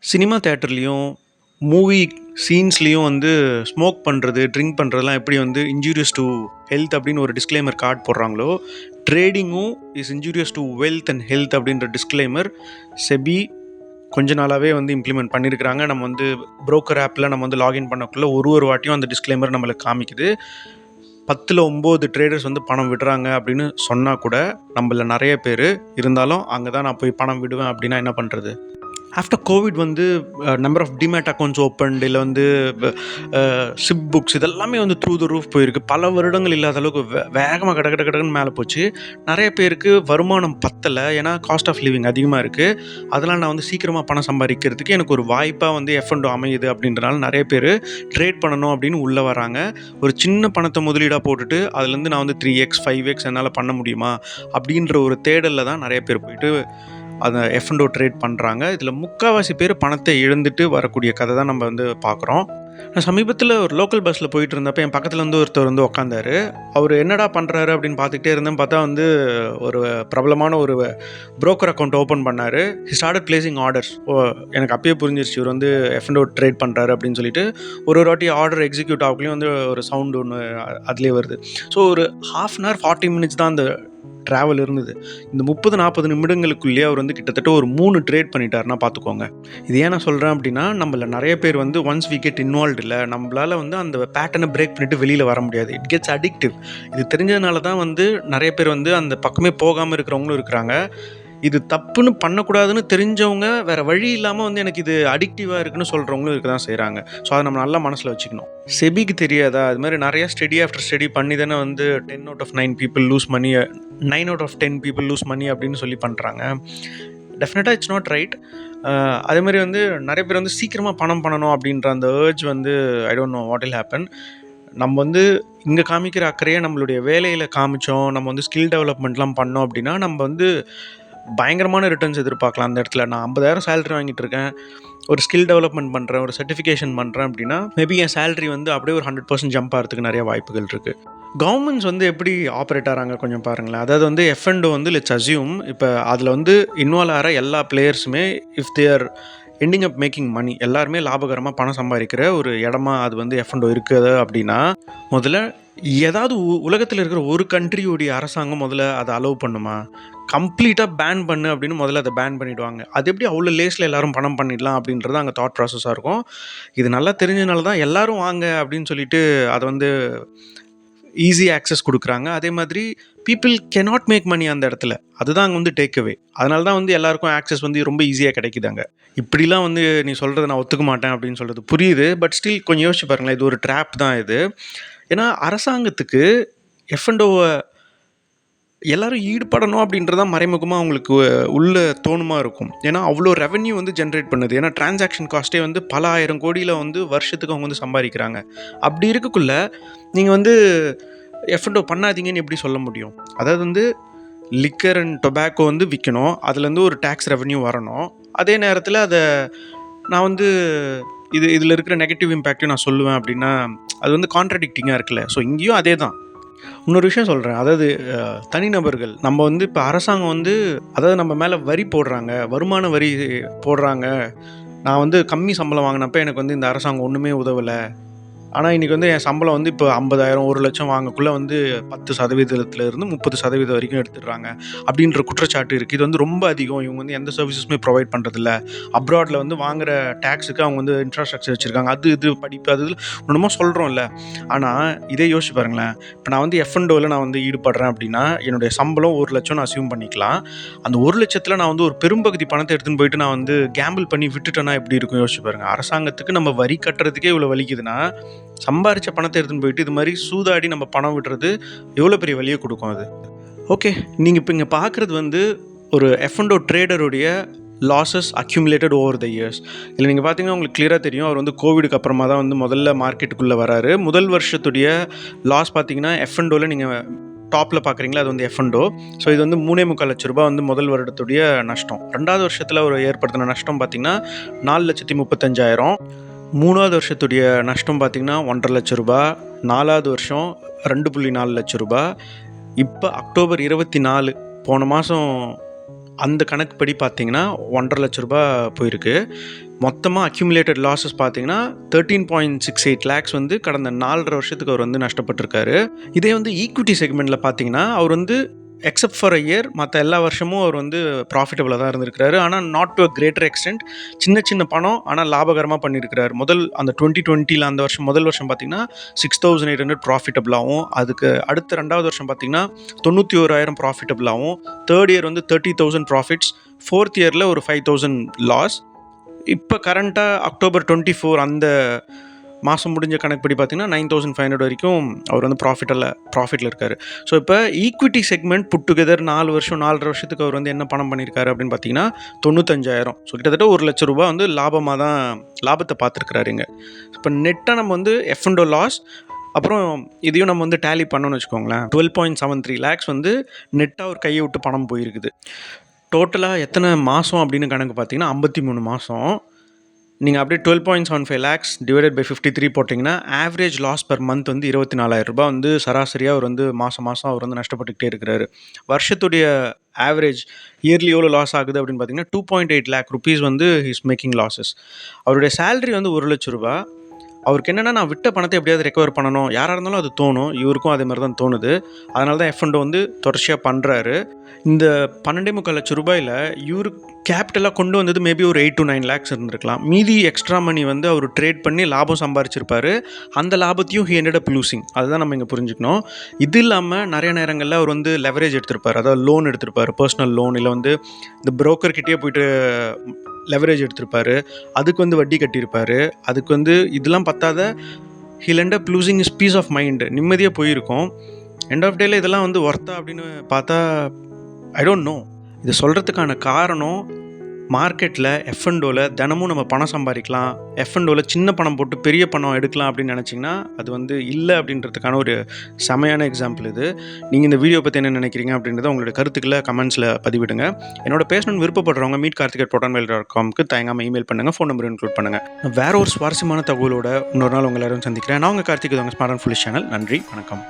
Cinema தியேட்டர்லேயும், movie சீன்ஸ்லேயும் வந்து smoke பண்ணுறது, drink பண்ணுறதுலாம் எப்படி வந்து இன்ஜூரியஸ் டு ஹெல்த் அப்படின்னு ஒரு டிஸ்க்ளைமர் கார்டு போடுறாங்களோ, ட்ரேடிங்கும் is injurious to wealth and health அப்படின்ற டிஸ்க்ளைமர் செபி கொஞ்ச நாளாகவே வந்து இம்ப்ளிமெண்ட் பண்ணியிருக்கிறாங்க. நம்ம வந்து புரோக்கர் ஆப்பில் நம்ம வந்து லாகின் பண்ணக்குள்ள ஒரு வாட்டியும் அந்த டிஸ்க்ளைமர் நம்மளுக்கு காமிக்குது. 10ல் 9 ட்ரேடர்ஸ் வந்து பணம் விடுறாங்க அப்படின்னு சொன்னால் கூட நம்மள நிறைய பேர் இருந்தாலும் அங்கே தான் நான் போய் பணம் விடுவேன் அப்படின்னா என்ன பண்ணுறது? ஆஃப்டர் கோவிட் வந்து number of demat accounts opened இல்லை வந்து சிப் புக்ஸ் இதெல்லாமே வந்து த்ரூ த ரூஃப் போயிருக்கு. பல வருடங்கள் இல்லாத அளவுக்கு வேகமாக கடன்னு மேலே போச்சு. நிறைய பேருக்கு வருமானம் பத்தலை, ஏன்னா காஸ்ட் ஆஃப் லிவிங் அதிகமாக இருக்குது. அதெல்லாம் நான் வந்து சீக்கிரமாக பணம் சம்பாதிக்கிறதுக்கு எனக்கு ஒரு வாய்ப்பாக வந்து F&O அமையுது அப்படின்றனால நிறைய பேர் ட்ரேட் பண்ணணும் அப்படின்னு உள்ளே வராங்க. ஒரு சின்ன பணத்தை முதலீடாக போட்டுட்டு அதுலேருந்து நான் வந்து 3x 5x என்னால் பண்ண முடியுமா அப்படின்ற ஒரு தேடலில் தான் நிறைய பேர் போயிட்டு அதை F&O ட்ரேட் பண்ணுறாங்க. இதில் முக்கால்வாசி பேர் பணத்தை இழந்துட்டு வரக்கூடிய கதை தான் நம்ம வந்து பார்க்குறோம். நான் சமீபத்தில் ஒரு லோக்கல் பஸ்ஸில் போயிட்டு இருந்தப்போ என் பக்கத்தில் வந்து ஒருத்தர் வந்து உட்காந்தாரு. அவர் என்னடா பண்ணுறாரு அப்படின்னு பார்த்துக்கிட்டே இருந்தேன். பார்த்தா வந்து ஒரு பிரபலமான ஒரு புரோக்கர் அக்கௌண்ட் ஓப்பன் பண்ணார். He started placing orders. எனக்கு அப்பயே புரிஞ்சிருச்சு இவர் வந்து F&O ட்ரேட் பண்ணுறாரு அப்படின்னு சொல்லிட்டு. ஒரு வாட்டி ஆர்டர் எக்ஸிக்யூட் ஆகலையும் வந்து ஒரு சவுண்டு ஒன்று அதுலேயே வருது. ஸோ ஒரு ½ அன் ஹவர் 40 மினிட்ஸ் தான் அந்த ட்ராவல் இருந்தது. இந்த 30-40 நிமிடங்களுக்குள்ளேயே அவர் வந்து கிட்டத்தட்ட ஒரு 3 ட்ரேட் பண்ணிட்டாருன்னா பார்த்துக்கோங்க. இது ஏன் நான் சொல்கிறேன் அப்படின்னா, நம்மள நிறைய பேர் வந்து ஒன்ஸ் வி கெட் இன்வால்வ்டு இல்லை, நம்மளால் வந்து அந்த பேட்டர்னை பிரேக் பண்ணிவிட்டு வெளியில் வர முடியாது. It gets addictive. இது தெரிஞ்சதுனால தான் வந்து நிறைய பேர் வந்து அந்த பக்கமே போகாமல் இருக்கிறவங்களும் இருக்கிறாங்க. இது தப்புன்னு பண்ணக்கூடாதுன்னு தெரிஞ்சவங்க வேறு வழி இல்லாமல் வந்து எனக்கு இது அடிக்டிவாக இருக்குன்னு சொல்கிறவங்களும் இருக்க தான் செய்கிறாங்க. ஸோ அதை நம்ம நல்லா மனசில் வச்சுக்கணும். செபிக்கு தெரியாதா? அது மாதிரி நிறைய ஸ்டடி ஆஃப்டர் ஸ்டடி பண்ணி தானே வந்து 10 out of 9 people lose money, 9 out of 10 people lose money அப்படின்னு சொல்லி பண்ணுறாங்க. டெஃபினட்டாக இட்ஸ் நாட் ரைட். அதேமாதிரி வந்து நிறைய பேர் வந்து சீக்கிரமாக பணம் பண்ணணும் அப்படின்ற அந்த ஏர்ஜ் வந்து I don't know what will happen. நம்ம வந்து இங்கே காமிக்கிற அக்கறையை நம்மளுடைய வேலையில் காமிச்சோம், நம்ம வந்து ஸ்கில் டெவலப்மெண்ட்லாம் பண்ணோம் அப்படின்னா நம்ம வந்து பயங்கரமான ரிட்டர்ன்ஸ் எதிர்பார்க்கலாம். அந்த இடத்துல நான் 50,000 சேலரி வாங்கிட்டு இருக்கேன், ஒரு ஸ்கில் டெவலப்மெண்ட் பண்ணுறேன், ஒரு சர்டிஃபிகேஷன் பண்ணுறேன் அப்படின்னா மேபி என் சேலரி வந்து அப்படியே ஒரு 100% ஜம்ப் ஆகிறதுக்கு நிறைய வாய்ப்புகள் இருக்குது. கவர்மெண்ட்ஸ் வந்து எப்படி ஆப்ரேட் ஆகிறாங்க கொஞ்சம் பாருங்களேன். அதாவது வந்து F&O வந்து லெட்ஸ் அஸ்யூம் இப்போ அதில் வந்து இன்வால்வ் ஆகிற எல்லா பிளேயர்ஸுமே if they're ending up making money, எல்லாருமே லாபகரமாக பணம் சம்பாதிக்கிற ஒரு இடமா அது வந்து F&O இருக்குது அப்படின்னா, முதல்ல ஏதாவது உலகத்தில் இருக்கிற ஒரு கண்ட்ரியோடைய அரசாங்கம் முதல்ல அதை அலோவ் பண்ணுமா? கம்ப்ளீட்டாக பேன் பண்ணு அப்படின்னு முதல்ல அதை பேன் பண்ணிவிடுவாங்க. அது எப்படி அவ்வளோ லேஸில் எல்லோரும் பணம் பண்ணிடலாம் அப்படின்றது அங்கே தாட் ப்ராசஸாக இருக்கும். இது நல்லா தெரிஞ்சதுனால தான் எல்லோரும் வாங்க அப்படின்னு சொல்லிட்டு அதை வந்து ஈஸி ஆக்சஸ் கொடுக்குறாங்க. அதே மாதிரி பீப்புள் கேனாட் மேக் மணி அந்த இடத்துல. அதுதான் அங்கே வந்து டேக் அவே. அதனால தான் வந்து எல்லாருக்கும் ஆக்சஸ் வந்து ரொம்ப ஈஸியாக கிடைக்குதாங்க. இப்படிலாம் வந்து நீ சொல்கிறத நான் ஒத்துக்க மாட்டேன் அப்படின்னு சொல்கிறது புரியுது. பட் ஸ்டில் கொஞ்சம் யோசிச்சு பாருங்களேன், இது ஒரு ட்ராப் தான் இது. ஏன்னா அரசாங்கத்துக்கு F&Oவை எல்லோரும் ஈடுபடணும் அப்படின்றதான் மறைமுகமாக அவங்களுக்கு உள்ள தோணுமா இருக்கும். ஏன்னா அவ்வளோ ரெவென்யூ வந்து ஜென்ரேட் பண்ணுது. ஏன்னா டிரான்சாக்ஷன் காஸ்ட்டே வந்து பல 1000 கோடியில் வந்து வருஷத்துக்கு அவங்க வந்து சம்பாதிக்கிறாங்க. அப்படி இருக்கக்குள்ள நீங்கள் வந்து F&O பண்ணாதீங்கன்னு எப்படி சொல்ல முடியும்? அதாவது வந்து லிக்கர் அண்ட் டொபாக்கோ வந்து விற்கணும், அதுலேருந்து ஒரு டேக்ஸ் ரெவென்யூ வரணும். அதே நேரத்தில் அதை நான் வந்து இதில் இருக்கிற நெகட்டிவ் இம்பேக்ட்டையும் நான் சொல்லுவேன் அப்படின்னா அது வந்து கான்ட்ராடிக்டிங்காக இருக்குல்ல. ஸோ இங்கேயும் அதே தான். இன்னொரு விஷயம் சொல்கிறேன். அதாவது தனிநபர்கள் நம்ம வந்து இப்போ அரசாங்கம் வந்து அதாவது நம்ம மேலே வரி போடுறாங்க, வருமான வரி போடுறாங்க. நான் வந்து கம்மி சம்பளம் வாங்கினப்போ எனக்கு வந்து இந்த அரசாங்கம் ஒன்றுமே உதவலை. ஆனால் இன்றைக்கி வந்து என் சம்பளம் வந்து இப்போ 50,000 1,00,000 வாங்கக்குள்ளே வந்து 10% 30% வரைக்கும் எடுத்துடுறாங்க அப்படின்ற குற்றச்சாட்டு இருக்குது. இது வந்து ரொம்ப அதிகம். இவங்க வந்து எந்த சர்வீஸஸுமே ப்ரொவைட் பண்ணுறதில்ல. அப்ராடில் வந்து வாங்குகிற டேக்ஸுக்கு அவங்க வந்து இன்ஃப்ராஸ்ட்ரக்சர் வச்சுருக்காங்க. அது இது படிப்பு அது ஒன்றுமோ சொல்கிறோம்ல. ஆனால் இதே யோசிச்சு பாருங்களேன். இப்போ நான் வந்து F&Oவில் நான் வந்து ஈடுபடுறேன் அப்படின்னா என்னுடைய சம்பளம் 1,00,000 நான் அசியூம் பண்ணிக்கலாம். அந்த 1,00,000 நான் வந்து ஒரு பெரும்பகுதி பணத்தை எடுத்துன்னு போயிட்டு நான் வந்து கேம்பிள் பண்ணி விட்டுட்டேன்னா எப்படி இருக்கும் யோசிச்சு பாருங்கள். அரசாங்கத்துக்கு நம்ம வரி கட்டுறதுக்கே இவ்வளோ வலிக்குதுன்னா சம்பாரித்த பணத்தை எடுத்துன்னு போயிட்டு இது மாதிரி சூதாடி நம்ம பணம் விடுறது எவ்வளோ பெரிய வழியை கொடுக்கும் அது. ஓகே, நீங்கள் இப்போ இங்கே பார்க்குறது வந்து ஒரு F&O ட்ரேடருடைய losses accumulated over the years. இல்லை நீங்கள் பார்த்தீங்கன்னா உங்களுக்கு கிளியராக தெரியும். அவர் வந்து கோவிடுக்கு அப்புறமா தான் வந்து முதல்ல மார்க்கெட்டுக்குள்ளே வராரு. முதல் வருஷத்துடைய லாஸ் பார்த்தீங்கன்னா F&Oவில் நீங்கள் டாப்பில் பார்க்குறீங்களா, அது வந்து F&O. ஸோ இது வந்து 3.25 லட்ச ரூபா வந்து முதல் வருடத்துடைய நஷ்டம். 2வது வருஷத்தில் அவர் ஏற்படுத்தின நஷ்டம் பார்த்திங்கன்னா 4,35,000. 3வது வருஷத்துடைய நஷ்டம் பார்த்திங்கன்னா 1,50,000 லட்ச ரூபா. 4வது வருஷம் 2.4 லட்ச ரூபா. இப்போ அக்டோபர் 24 போன மாதம் அந்த கணக்குப்படி பார்த்தீங்கன்னா 1,50,000 ரூபாய் போயிருக்கு. மொத்தமாக அக்யூமுலேட்டட் லாஸஸ் பார்த்தீங்கன்னா 13.68 லேக்ஸ் வந்து கடந்த 4.5 வருஷத்துக்கு அவர் வந்து நஷ்டப்பட்டிருக்காரு. இதே வந்து ஈக்விட்டி செக்மெண்ட்டில் பார்த்தீங்கன்னா அவர் வந்து எக்ஸப்ட் ஃபார் அ இயர் மற்ற எல்லா வருஷமும் அவர் வந்து ப்ராஃபிட்டபிளாக தான் இருந்திருக்கிறாரு. ஆனால் not to a greater extend. சின்ன சின்ன பணம் ஆனால் லாபகரமாக பண்ணியிருக்கிறார். அந்த 2020 அந்த வருஷம் முதல் வருஷம் பார்த்தீங்கன்னா 6,800 ப்ராஃபிட்டபிளாகவும், அதுக்கு அடுத்த 2வது வருஷம் பார்த்தீங்கன்னா 91,000 ப்ராஃபிட்டபிளாகவும், தேர்ட் இயர் வந்து 30,000 ப்ராஃபிட்ஸ், ஃபோர்த் இயரில் ஒரு 5,000 லாஸ். இப்போ கரண்ட்டாக October 24 அந்த மாதம் முடிஞ்ச கணக்குப்படி பார்த்தீங்கன்னா 9,500 வரைக்கும் அவர் வந்து ப்ராஃபிட்டில் இருக்கார். ஸோ இப்போ ஈக்விட்டி செக்மெண்ட் புட் டுகெதர் 4.5 வருஷத்துக்கு அவர் வந்து என்ன பணம் பண்ணியிருக்காரு அப்படின்னு பார்த்தீங்கன்னா 95,000. ஸோ கிட்டத்தட்ட 1,00,000 ரூபாய் வந்து லாபத்தை பார்த்துருக்குறாருங்க. இப்போ நெட்டாக நம்ம வந்து எஃப்&ஓ லாஸ், அப்புறம் இதையும் நம்ம வந்து டேலி பண்ணோன்னு வச்சுக்கோங்களேன், 12.73 லேக்ஸ் வந்து நெட்டாக ஒரு கையை விட்டு பணம் போயிருக்குது. டோட்டலாக எத்தனை மாதம் அப்படின்னு கணக்கு பார்த்தீங்கன்னா 53 மாதம். நீங்கள் அப்படியே 12.75 லேக்ஸ் டிவைடட் பை 53 போட்டிங்கன்னா ஆவரேஜ் லாஸ் பர் மந்த் வந்து 24,000 ரூபாய் வந்து சராசரியாக அவர் வந்து மாதம் அவர் வந்து நஷ்டப்பட்டுக்கிட்டே இருக்கிறாரு. வருஷத்துடைய ஆவரேஜ் இயர்லி எவ்வளோ லாஸ் ஆகுது அப்படின்னு பார்த்தீங்கன்னா 2.8 லேக் ருபீஸ் வந்து ஹீஸ் மேக்கிங் லாஸஸ். அவருடைய சேலரி வந்து 1,00,000 ரூபாய். அவருக்கு என்னென்னா, நான் விட்ட பணத்தை எப்படியாவது ரெக்கவர் பண்ணணும், யாராக இருந்தாலும் அது தோணும். இவருக்கும் அதே மாதிரி தான் தோணுது. அதனால தான் எஃப்&ஓ வந்து தொடர்ச்சியாக பண்ணுறாரு. இந்த 12.25 லட்சம் ரூபாயில் இவரு கேபிட்டலாக கொண்டு வந்தது மேபி ஒரு 8 to 9 லேக்ஸ் இருந்திருக்கலாம். மீதி எக்ஸ்ட்ரா மணி வந்து அவர் ட்ரேட் பண்ணி லாபம் சம்பாரிச்சிருப்பார். அந்த லாபத்தையும் ஹி எண்டட் அப் லூசிங். அதுதான் நம்ம இங்கே புரிஞ்சுக்கணும். இது இல்லாமல் நிறைய நேரங்களில் அவர் வந்து லெவரேஜ் எடுத்திருப்பார். அதாவது லோன் எடுத்திருப்பார், பர்சனல் லோன். இல்லை வந்து இந்த புரோக்கர்கிட்டயே போயிட்டு லெவரேஜ் எடுத்திருப்பார். அதுக்கு வந்து வட்டி கட்டியிருப்பார். அதுக்கு வந்து இதெல்லாம் பத்தாத he'll end up losing is peace of mind. நிம்மதியாக போயிருக்கும். எண்ட் ஆஃப் டேல இதெல்லாம் வந்து ஒர்த்தா அப்படின்னு பார்த்தா ஐ டோன்ட் நோ. இது சொல்கிறதுக்கான காரணம், மார்க்கெட்டில் எஃப்&ஓவில் தினமும் நம்ம பணம் சம்பாதிக்கலாம், எஃப்&ஓவில் சின்ன பணம் போட்டு பெரிய பணம் எடுக்கலாம் அப்படின்னு நினச்சிங்கன்னா அது வந்து இல்லை அப்படின்றதுக்கான ஒரு செமையான எக்ஸாம்பிள் இது. நீங்கள் இந்த வீடியோ பற்றி என்ன நினைக்கிறீங்க அப்படின்றத உங்களுடைய கருத்துக்களை கமெண்ட்ஸில் பதிவிடுங்க. என்னோட பேசணும்னு விருப்பப்படுறவங்க meetkarthik@protonmail.comக்கு தயங்காமல் இமெயில் பண்ணுங்கள், ஃபோன் நம்பர் இன்க்ளூட் பண்ணுங்கள். வேற ஒரு சுவாரஸ்யமான தகவலோட இன்னொரு நாள் உங்கள் எல்லாரும் சந்திக்கிறேன். நான் உங்கள் கார்த்திக், உங்கள் ஸ்மார்ட் அண்ட் ஃபுல்லிஷ் சேனல். நன்றி, வணக்கம்.